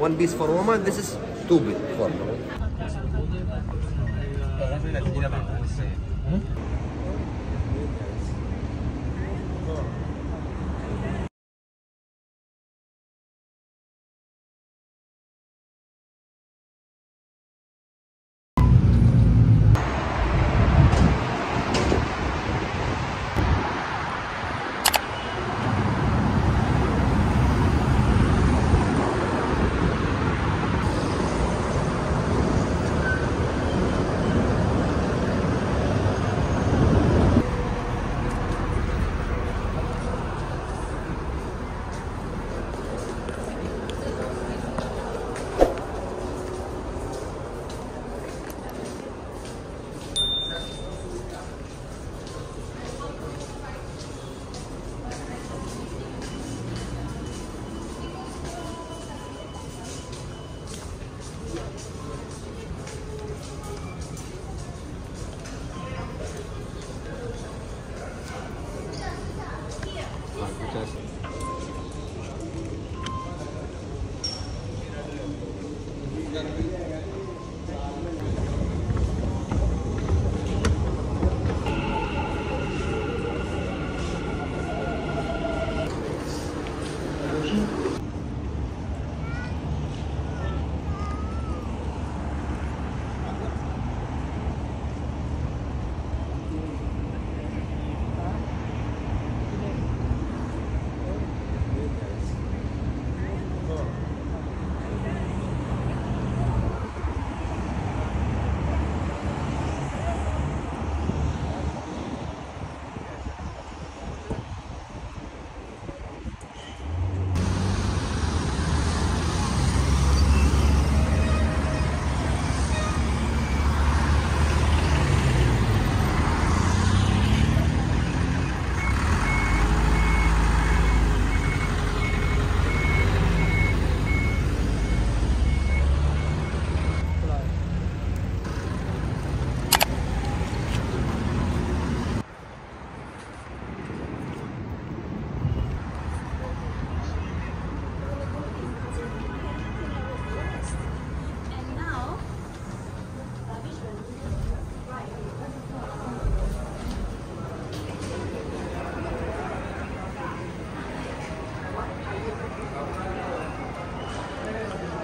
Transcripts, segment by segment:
One piece for woman, this is 2 bit for woman.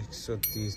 130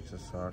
160.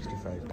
65.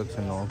109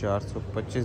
425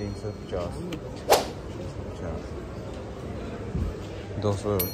$350 200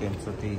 330.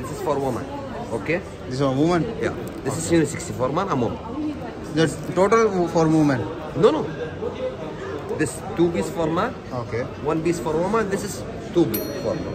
This is for woman. Okay? This is for woman? Yeah. This is 60 for man and mom. That's total for woman? No. This 2 piece for man. Okay. 1 piece for woman. This is 2 piece for man.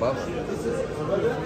4.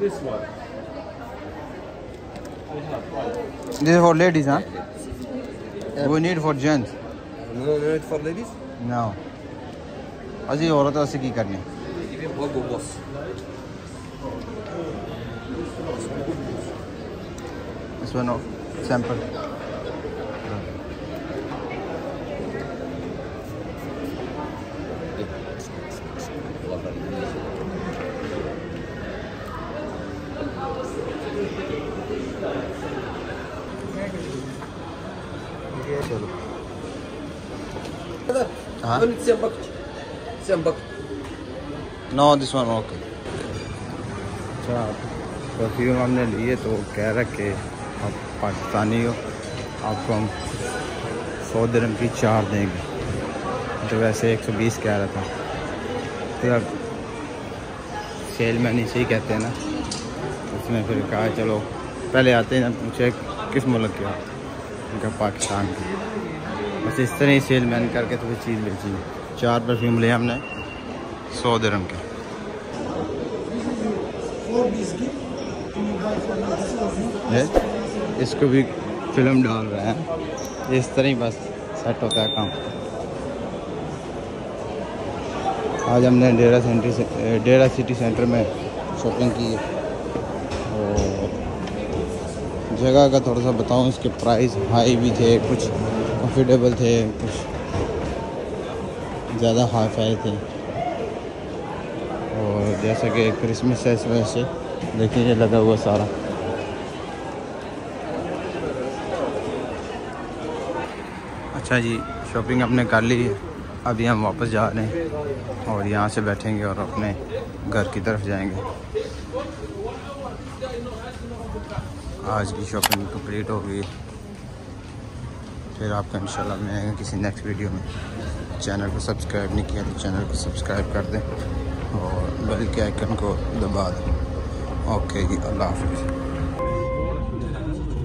This one. This is for ladies, huh? We need for gents. No need for ladies. No. ਅਸੀਂ ਔਰਤਾਂ ਅਸੀਂ ਕੀ ਕਰਨੇ? Give him one boss. This one of sample. चलो हाँ no this one okay. अच्छा perfume हमने लिए तो कह रहा कि आप पाकिस्तानी हो, आपको हम 100 दिरहम की 4 देंगे, तो वैसे 120 कह रहा था। तो अब सेल मैन इसे ही कहते हैं ना, उसने फिर कहा चलो पहले आते हैं ना पूछे किस मुल्क के आप, उनका पाकिस्तान की। बस इस तरह ही सेल मैन करके तो चीज़ बेची। 4 परफ्यूम लिए हमने 100 दिरहम के। इसको भी फिल्म डाल रहे हैं, इस तरह ही बस सेट होता है काम। आज हमने डेरा सिटी सेंटर में शॉपिंग की है। और जगह का थोड़ा सा बताऊं, इसके प्राइस हाई भी थे, कुछ कंफर्टेबल थे, कुछ ज़्यादा हाई फाई थे। और जैसा कि क्रिसमस है इस वजह से देखिए ये लगा हुआ सारा। अच्छा जी शॉपिंग हमने कर ली है, अभी हम वापस जा रहे हैं और यहाँ से बैठेंगे और अपने घर की तरफ जाएंगे। आज की शॉपिंग कंप्लीट हो गई। फिर आपका इंशाल्लाह मिलेंगे किसी नेक्स्ट वीडियो में। चैनल को सब्सक्राइब नहीं किया तो चैनल को सब्सक्राइब कर दें और बेल के आइकन को दबा दें। ओके जी, अल्लाह हाफ़िज़।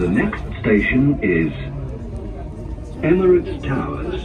The next station is Emirates Towers.